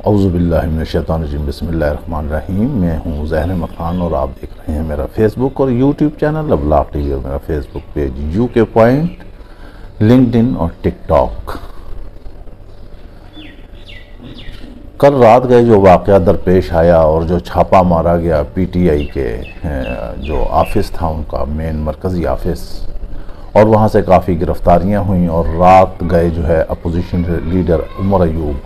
औज़ुबिल्लाहि मिनश्शैतानिर्रजीम बिस्मिल्लाहिर्रहमानिर्रहीम। मैं हूँ ज़हर अहमद ख़ान और आप देख रहे हैं मेरा फेसबुक और यूट्यूब चैनल अब्लाग टीवी और मेरा Facebook page UK point, LinkedIn और टिकटॉक। कल रात गए जो वाक़या दरपेश आया और जो छापा मारा गया पीटीआई के जो ऑफिस था उनका मेन मरकज़ी ऑफिस, और वहाँ से काफ़ी गिरफ़्तारियाँ हुई और रात गए जो है अपोजिशन लीडर उमर अयूब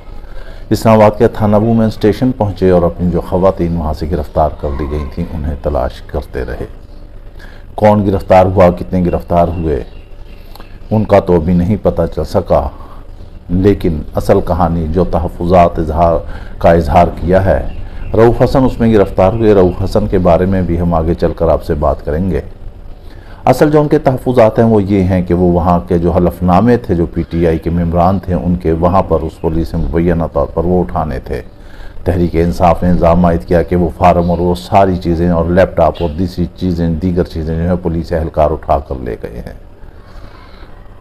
इस्लामाबाद के थाना वुमेन स्टेशन पहुँचे और अपनी जो ख़वातीन वहाँ से गिरफ़्तार कर ली गई थी उन्हें तलाश करते रहे। कौन गिरफ़्तार हुआ, कितने गिरफ़्तार हुए, उनका तो अभी नहीं पता चल सका, लेकिन असल कहानी जो तहफ़्फ़ुज़ात का इजहार किया है, रऊफ़ हसन उसमें गिरफ़्तार हुए। रऊफ़ हसन के बारे में भी हम आगे चलकर आपसे बात करेंगे। असल जो उनके तहफ़्फ़ुज़ात हैं वो ये हैं कि वो वहाँ के जो हलफनामे थे, जो पीटीआई के मेम्बरान थे उनके, वहाँ पर उस पुलिस से मुबैना तौर पर वो उठाने थे। तहरीक इंसाफ ने इल्ज़ाम आयद किया कि वो फार्म और वो सारी चीज़ें और लैपटॉप और दीगर चीज़ें जो है पुलिस एहलकार उठा कर ले गए हैं।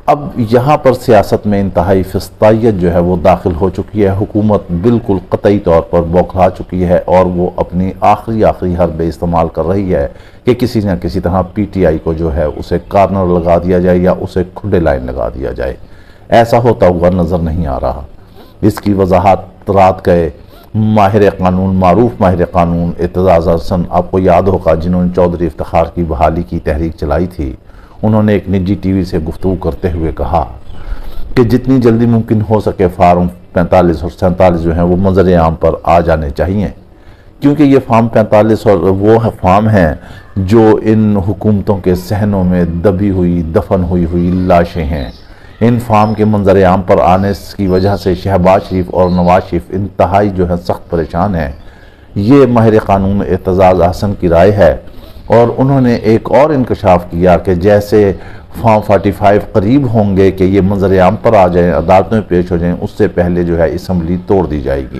अब यहाँ पर सियासत में इंतहाई फिस्तायत जो है वो दाखिल हो चुकी है। हुकूमत बिल्कुल कतई तौर पर बौखला चुकी है और वो अपनी आखिरी हरबे इस्तेमाल कर रही है कि किसी न किसी तरह पीटीआई को जो है उसे कार्नर लगा दिया जाए या उसे खुले लाइन लगा दिया जाए। ऐसा होता हुआ नज़र नहीं आ रहा। इसकी वजाहत रात गए माहिर कानून, मारूफ माहिर कानून एतजाज़ हसन, आपको याद होगा, जिन्होंने चौधरी इफ्तिखार की बहाली की तहरीक चलाई थी, उन्होंने एक निजी टीवी से गुफ्तगू करते हुए कहा कि जितनी जल्दी मुमकिन हो सके फार्म 45 और 47 जो हैं वो मंजर आम पर आ जाने चाहिए, क्योंकि ये फार्म 45 और वो फार्म हैं जो इन हुकूमतों के सहनों में दबी हुई, दफन हुई लाशें हैं। इन फार्म के मंजर आम पर आने की वजह से शहबाज शरीफ और नवाज शरीफ इंतहाई जो है सख्त परेशान हैं। ये माहिर कानून एतजाज़ हसन की राय है। और उन्होंने एक और इंकशाफ किया कि जैसे फॉर्म 45 करीब होंगे कि ये मंजर आम पर आ जाएं, अदालतों में पेश हो जाएं, उससे पहले जो है असम्बली तोड़ दी जाएगी,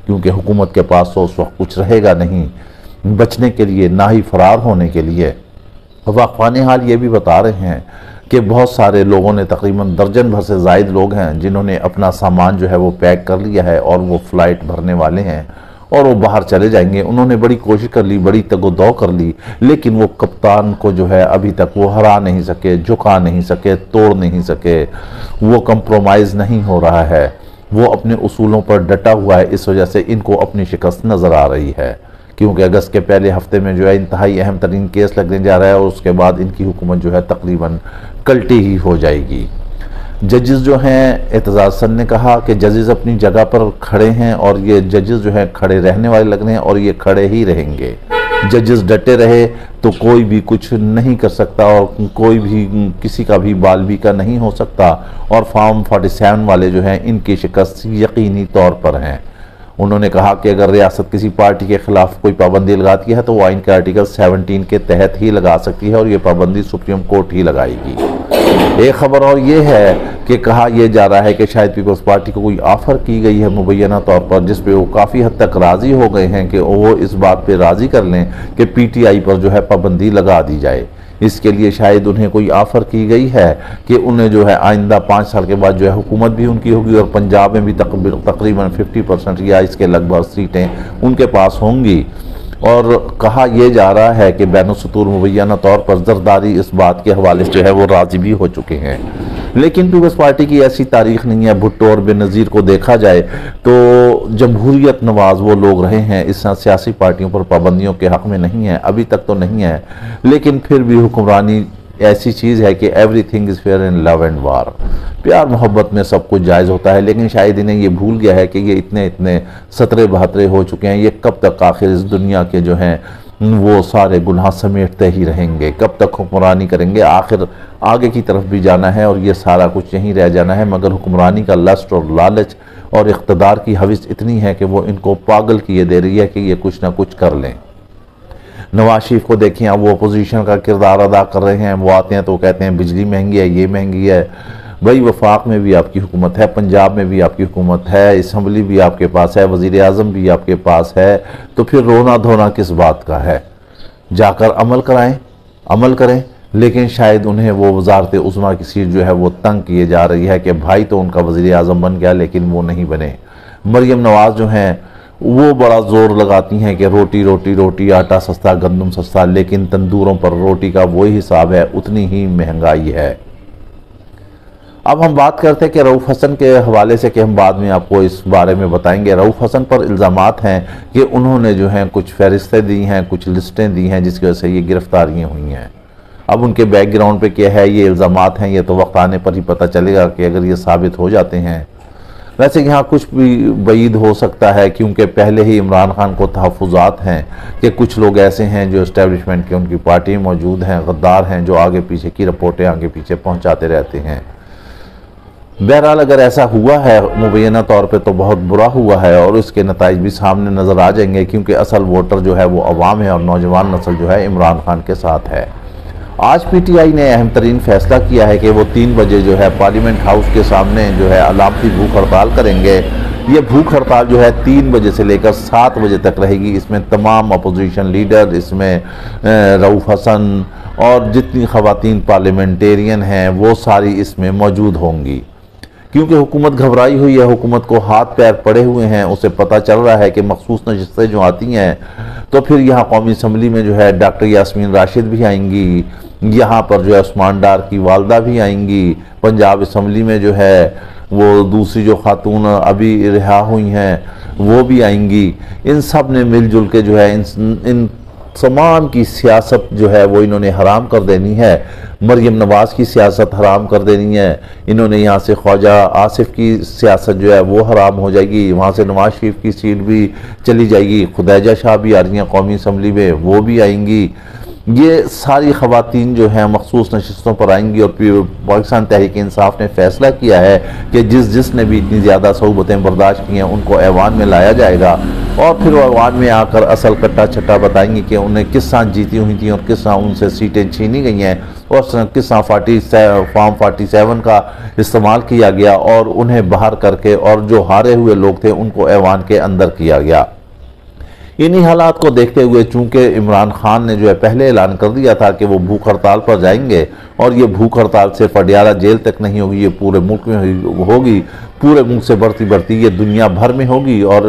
क्योंकि हुकूमत के पास तो उस वक्त कुछ रहेगा नहीं बचने के लिए, ना ही फरार होने के लिए। वाक़फ़ान हाल ये भी बता रहे हैं कि बहुत सारे लोगों ने, तकरीबन दर्जन भर से ज़ायद लोग हैं जिन्होंने अपना सामान जो है वो पैक कर लिया है और वो फ़्लाइट भरने वाले हैं और वो बाहर चले जाएंगे। उन्होंने बड़ी कोशिश कर ली, बड़ी तगोदौ कर ली, लेकिन वो कप्तान को जो है अभी तक वो हरा नहीं सके, झुका नहीं सके, तोड़ नहीं सके। वो कंप्रोमाइज़ नहीं हो रहा है, वो अपने उसूलों पर डटा हुआ है। इस वजह से इनको अपनी शिकस्त नज़र आ रही है, क्योंकि अगस्त के पहले हफ्ते में जो है इंतहाई अहम तरीन केस लगने जा रहा है और उसके बाद इनकी हुकूमत जो है तकरीबन कल्टी ही हो जाएगी। जजेस जो हैं, एतजाज़ हसन ने कहा कि जजेस अपनी जगह पर खड़े हैं और ये जजेस जो हैं खड़े रहने वाले लग रहे हैं और ये खड़े ही रहेंगे। जजेस डटे रहे तो कोई भी कुछ नहीं कर सकता और कोई भी किसी का भी बाल भी का नहीं हो सकता। और फॉर्म 47 वाले जो हैं इनकी शिकस्त यकीनी तौर पर हैं। उन्होंने कहा कि अगर रियासत किसी पार्टी के खिलाफ कोई पाबंदी लगाती है तो वो आइन के आर्टिकल 17 के तहत ही लगा सकती है और ये पाबंदी सुप्रीम कोर्ट ही लगाएगी। एक खबर और ये है कि कहा यह जा रहा है कि शायद पीपल्स पार्टी को कोई ऑफर की गई है मुबैना तौर पर, जिस पे वो काफ़ी हद तक राज़ी हो गए हैं कि वो इस बात पे राज़ी कर लें कि पीटीआई पर जो है पाबंदी लगा दी जाए। इसके लिए शायद उन्हें कोई ऑफ़र की गई है कि उन्हें जो है आइंदा 5 साल के बाद जो है हुकूमत भी उनकी होगी और पंजाब में भी तकरीबन 50% या इसके लगभग सीटें उनके पास होंगी। और कहा यह जा रहा है कि बैनुसतूर मुबैना तौर पर जरदारी इस बात के हवाले से जो है वो राज़ी भी हो चुके हैं। लेकिन पीपल्स पार्टी की ऐसी तारीख नहीं है। भुट्टो और बेनज़ीर को देखा जाए तो जमहूरियत नवाज वो लोग रहे हैं, इस सियासी पार्टियों पर पाबंदियों के हक़ में नहीं है, अभी तक तो नहीं है। लेकिन फिर भी हुक्मरानी ऐसी चीज़ है कि everything is fair in love and वार, प्यार मोहब्बत में सब कुछ जायज़ होता है। लेकिन शायद इन्हें ये भूल गया है कि ये इतने सतरे बहतरे हो चुके हैं, ये कब तक आखिर इस दुनिया के जो हैं वो सारे गुनाह समेटते ही रहेंगे, कब तक हुक्मरानी करेंगे। आखिर आगे की तरफ भी जाना है और ये सारा कुछ यहीं रह जाना है, मगर हुक्मरानी का लस्ट और लालच और इक़्तिदार की हविस इतनी है कि वो इनको पागल किए दे रही है कि ये कुछ ना कुछ कर लें। नवाज शरीफ को देखें, अब वो अपोजिशन का किरदार अदा कर रहे हैं। वो आते हैं तो कहते हैं बिजली महंगी है, ये महंगी है। भाई वफाक में भी आपकी हुकूमत है, पंजाब में भी आपकी हुकूमत है, असम्बली भी आपके पास है, वज़ीर आज़म भी आपके पास है, तो फिर रोना धोना किस बात का है? जाकर अमल कराएं, अमल करें। लेकिन शायद उन्हें वो वज़ारत उज़्मा की सीट जो है वो तंग किए जा रही है कि भाई तो उनका वज़ीर आज़म बन गया लेकिन वो नहीं बने। मरियम नवाज जो हैं वो बड़ा ज़ोर लगाती हैं कि रोटी रोटी रोटी, आटा सस्ता गंदम सस्ता, लेकिन तंदूरों पर रोटी का वही हिसाब है, उतनी ही महंगाई है। अब हम बात करते हैं कि रऊफ़ हसन के हवाले से, कि हम बाद में आपको इस बारे में बताएंगे। रऊफ़ हसन पर इल्ज़ामात हैं कि उन्होंने जो हैं कुछ फहरिस्तें दी हैं, कुछ लिस्टें दी हैं, जिसकी वजह से ये गिरफ्तारियाँ हुई हैं। अब उनके बैकग्राउंड पे क्या है, ये इल्ज़ामात हैं, ये तो वक्त आने पर ही पता चलेगा कि अगर ये साबित हो जाते हैं। वैसे यहाँ कुछ भी बईद हो सकता है, क्योंकि पहले ही इमरान खान को तहफ़्फ़ुज़ात हैं कि कुछ लोग ऐसे हैं जो इस्टेब्लिशमेंट के उनकी पार्टी में मौजूद हैं, गद्दार हैं, जो आगे पीछे की रिपोर्टें आगे पीछे पहुँचाते रहते हैं। बहरहाल अगर ऐसा हुआ है मुबैना तौर पे तो बहुत बुरा हुआ है, और इसके नताइज भी सामने नज़र आ जाएंगे, क्योंकि असल वोटर जो है वो अवाम है और नौजवान नस्ल जो है इमरान खान के साथ है। आज PTI ने अहम तरीन फैसला किया है कि वो 3 बजे जो है पार्लियामेंट हाउस के सामने जो है अलामती भूख हड़ताल करेंगे। ये भूख हड़ताल जो है 3 बजे से लेकर 7 बजे तक रहेगी। इसमें तमाम अपोजिशन लीडर, इसमें रऊफ़ हसन और जितनी ख़वातीन पार्लियामेंटेरियन हैं वो सारी इसमें मौजूद होंगी, क्योंकि हुकूमत घबराई हुई है, हुकूमत को हाथ पैर पड़े हुए हैं। उसे पता चल रहा है कि मखसूस नशिस्तें जो आती हैं तो फिर यहाँ कौमी असम्बली में जो है डॉक्टर यास्मीन राशिद भी आएंगी, यहाँ पर जो है उस्मान डार की वालदा भी आएंगी, पंजाब असम्बली में जो है वो दूसरी जो खातून अभी रिहा हुई हैं वो भी आएंगी। इन सब ने मिलजुल के जो है इन तमाम की सियासत जो है वो इन्होंने हराम कर देनी है। मरियम नवाज़ की सियासत हराम कर देनी है। इन्होंने यहाँ से ख्वाजा आसिफ की सियासत जो है वो हराम हो जाएगी, वहाँ से नवाज शरीफ की सीट भी चली जाएगी। खुदैजा शाह भी आ रही हैं कौमी असम्बली में, वो भी आएंगी। ये सारी ख़वातीन जो हैं मखसूस नशिस्तों पर आएंगी, और पाकिस्तान तहरीक इंसाफ ने फैसला किया है कि जिसने भी इतनी ज़्यादा सऊबतें बर्दाश्त की हैं उनको ऐवान में लाया जाएगा, और फिर वो ऐवान में आकर असल कट्टा छट्टा बताएंगे कि उन्हें किस तरह जीती हुई थी और किस तरह उनसे सीटें छीनी गई हैं, और किस तरह फॉर्म 47 का इस्तेमाल किया गया और उन्हें बाहर करके और जो हारे हुए लोग थे उनको ऐवान के अंदर किया गया। इन्हीं हालात को देखते हुए चूंकि इमरान खान ने जो है पहले ऐलान कर दिया था कि वो भूख हड़ताल पर जाएंगे, और ये भूख हड़ताल सिर्फ अडियाला जेल तक नहीं होगी, ये पूरे मुल्क में होगी, पूरे मुल्क से बढ़ती बढ़ती ये दुनिया भर में होगी। और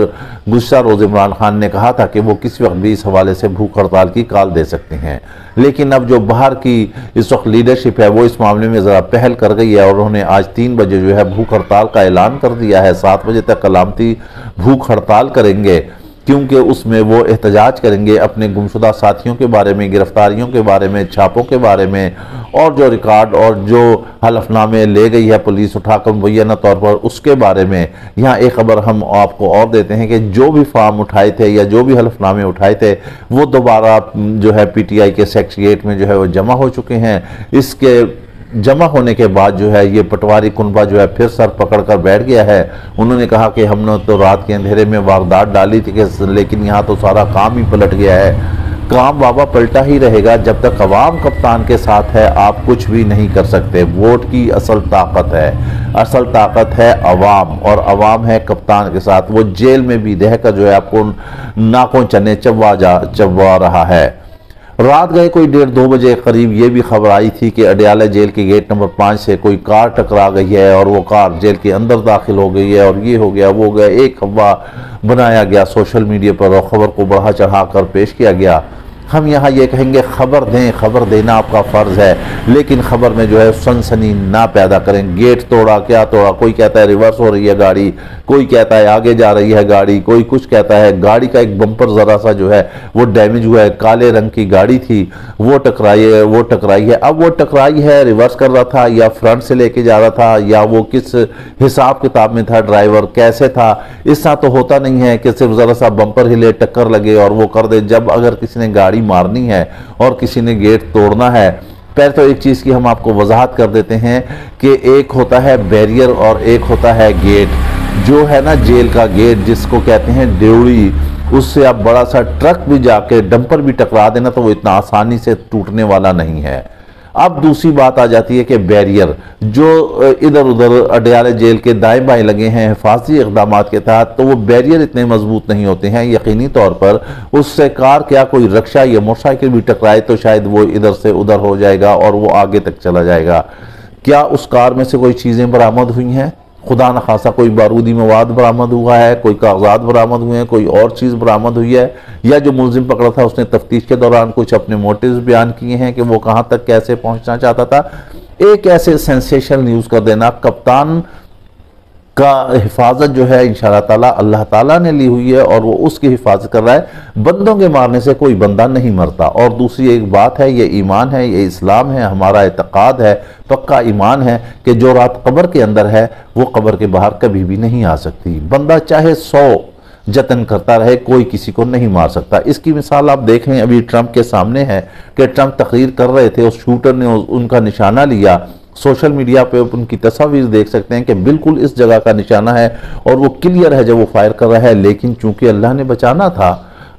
गुज़श्ता रोज़ इमरान खान ने कहा था कि वो किसी वक्त भी इस हवाले से भूख हड़ताल की कॉल दे सकते हैं, लेकिन अब जो बाहर की इस वक्त लीडरशिप है वो इस मामले में ज़रा पहल कर गई है, और उन्होंने आज 3 बजे जो है भूख हड़ताल का ऐलान कर दिया है। 7 बजे तक अलामती भूख हड़ताल करेंगे, क्योंकि उसमें वो एहतजाज करेंगे अपने गुमशुदा साथियों के बारे में, गिरफ्तारियों के बारे में, छापों के बारे में, और जो रिकॉर्ड और जो हलफनामे ले गई है पुलिस उठाकर मुबैना तौर पर उसके बारे में। यहाँ एक खबर हम आपको और देते हैं कि जो भी फार्म उठाए थे या जो भी हलफनामे उठाए थे वो दोबारा जो है PTI के सेक्रेटेरिएट में जो है वो जमा हो चुके हैं। इसके जमा होने के बाद जो है ये पटवारी कुनबा जो है फिर सर पकड़ कर बैठ गया है। उन्होंने कहा कि हमने तो रात के अंधेरे में वारदात डाली थी, लेकिन यहाँ तो सारा काम ही पलट गया है। काम बाबा पलटा ही रहेगा, जब तक अवाम कप्तान के साथ है आप कुछ भी नहीं कर सकते। वोट की असल ताकत है, असल ताकत है अवाम, और अवाम है कप्तान के साथ। वो जेल में भी रहकर जो है आपको नाकों चने चबवा रहा है। रात गए कोई 1:30-2 बजे करीब ये भी खबर आई थी कि अडियाला जेल के गेट नंबर 5 से कोई कार टकरा गई है, और वो कार जेल के अंदर दाखिल हो गई है, और ये हो गया वो गया। एक अफवाह बनाया गया सोशल मीडिया पर, और ख़बर को बढ़ा चढ़ा कर पेश किया गया। हम यहाँ ये कहेंगे खबर दें, खबर देना आपका फ़र्ज़ है, लेकिन खबर में जो है सनसनी ना पैदा करें। गेट तोड़ा, क्या तोड़ा, कोई कहता है रिवर्स हो रही है गाड़ी, कोई कहता है आगे जा रही है गाड़ी, कोई कुछ कहता है गाड़ी का एक बम्पर ज़रा सा जो है वो डैमेज हुआ है, काले रंग की गाड़ी थी वो टकराई है। अब वो टकराई है, रिवर्स कर रहा था या फ्रंट से लेके जा रहा था, या वो किस हिसाब किताब में था, ड्राइवर कैसे था। इस तरह तो होता नहीं है कि सिर्फ ज़रा सा बम्पर हिले, टक्कर लगे और वो कर दे। जब अगर किसी ने गाड़ी मारनी है और किसी ने गेट तोड़ना है, पहले तो एक चीज़ की हम आपको वजाहत कर देते हैं कि एक होता है बैरियर और एक होता है गेट। जो है ना जेल का गेट जिसको कहते हैं ड्योड़ी, उससे आप बड़ा सा ट्रक भी जाके डंपर भी टकरा देना तो वो इतना आसानी से टूटने वाला नहीं है। अब दूसरी बात आ जाती है कि बैरियर जो इधर उधर अडियाला जेल के दाएं बाएं लगे हैं हिफाजती इक़दामात के तहत, तो वो बैरियर इतने मजबूत नहीं होते हैं। यकीनी तौर पर उससे कार क्या कोई रक्षा या मोटरसाइकिल भी टकराए तो शायद वो इधर से उधर हो जाएगा और वो आगे तक चला जाएगा। क्या उस कार में से कोई चीज़ें बरामद हुई हैं? खुदा न खासा कोई बारूदी मवाद बरामद हुआ है, कोई कागजात बरामद हुए हैं, कोई और चीज़ बरामद हुई है, या जो मुलजिम पकड़ा था उसने तफ्तीश के दौरान कुछ अपने मोटिव्स बयान किए हैं कि वो कहाँ तक कैसे पहुँचना चाहता था। एक ऐसे सेंसेशनल न्यूज़ कर देना, कप्तान का हिफाजत जो है इंशाअल्लाह ताला अल्लाह ताला ने ली हुई है और वो उसकी हिफाजत कर रहा है। बंदों के मारने से कोई बंदा नहीं मरता। और दूसरी एक बात है, ये ईमान है, ये इस्लाम है, हमारा एतकाद है, पक्का ईमान है कि जो रात कब्र के अंदर है वो कब्र के बाहर कभी भी नहीं आ सकती। बंदा चाहे 100 जतन करता रहे, कोई किसी को नहीं मार सकता। इसकी मिसाल आप देख लें, अभी ट्रंप के सामने है कि ट्रंप तकरीर कर रहे थे, उस शूटर ने उनका निशाना लिया। सोशल मीडिया पे उनकी तस्वीर देख सकते हैं कि बिल्कुल इस जगह का निशाना है और वो क्लियर है जब वो फायर कर रहा है। लेकिन चूंकि अल्लाह ने बचाना था,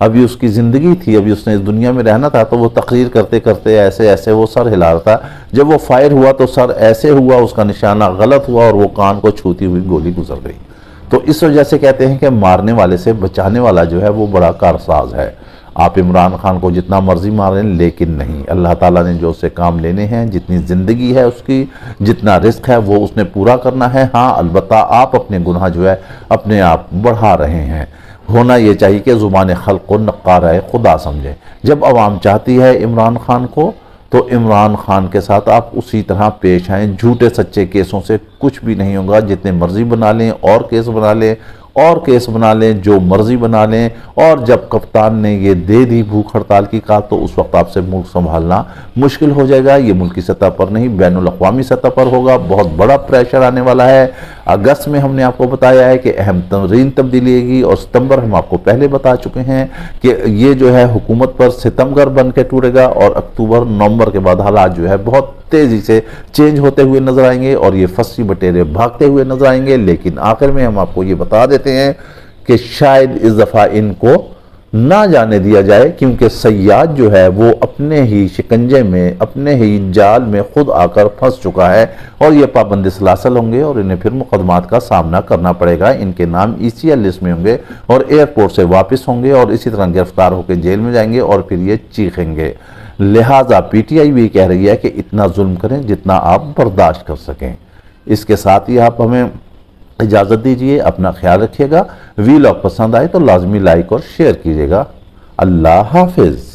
अभी उसकी ज़िंदगी थी, अभी उसने इस दुनिया में रहना था, तो वो तकरीर करते करते ऐसे ऐसे वो सर हिला रहा था। जब वो फायर हुआ तो सर ऐसे हुआ, उसका निशाना गलत हुआ और वो कान को छूती हुई गोली गुजर गई। तो इस वजह से कहते हैं कि मारने वाले से बचाने वाला जो है वो बड़ा कारसाज है। आप इमरान खान को जितना मर्जी मारें, लेकिन नहीं, अल्लाह ताला ने जो उससे काम लेने हैं, जितनी ज़िंदगी है उसकी, जितना रिस्क है वो उसने पूरा करना है। हाँ, अलबत्ता आप अपने गुनाह जो है अपने आप बढ़ा रहे हैं। होना ये चाहिए कि ज़ुबान खल्क़ को नक्कार खुदा समझें। जब अवाम चाहती है इमरान खान को, तो इमरान खान के साथ आप उसी तरह पेश आएँ। झूठे सच्चे केसों से कुछ भी नहीं होगा। जितने मर्जी बना लें और केस बना लें और केस बना लें, जो मर्जी बना लें। और जब कप्तान ने ये दे दी भूख हड़ताल की कहा, तो उस वक्त आपसे मुल्क संभालना मुश्किल हो जाएगा। ये मुल्की सतह पर नहीं, बैनुल अक़वामी सतह पर होगा। बहुत बड़ा प्रेशर आने वाला है। अगस्त में हमने आपको बताया है कि अहम तरीन तब्दीली आएगी, और सितंबर हम आपको पहले बता चुके हैं कि ये जो है हुकूमत पर सितमगर बन के टूटेगा। और अक्टूबर नवंबर के बाद हालात जो है बहुत तेज़ी से चेंज होते हुए नजर आएंगे और ये फंसी बटेरे भागते हुए नजर आएंगे। लेकिन आखिर में हम आपको ये बता देते हैं कि शायद इस दफ़ा इनको ना जाने दिया जाए, क्योंकि सयाद जो है वो अपने ही शिकंजे में, अपने ही जाल में खुद आकर फंस चुका है और ये पाबंद सलासल होंगे और इन्हें फिर मुकदमात का सामना करना पड़ेगा। इनके नाम ECL लिस्ट में होंगे और एयरपोर्ट से वापस होंगे और इसी तरह गिरफ्तार होकर जेल में जाएंगे और फिर ये चीखेंगे। लिहाजा PTI भी कह रही है कि इतना जुल्म करें जितना आप बर्दाश्त कर सकें। इसके साथ ही आप हमें इजाज़त दीजिए। अपना ख्याल रखिएगा। वीलॉग पसंद आए तो लाजमी लाइक और शेयर कीजिएगा। अल्लाह हाफिज़।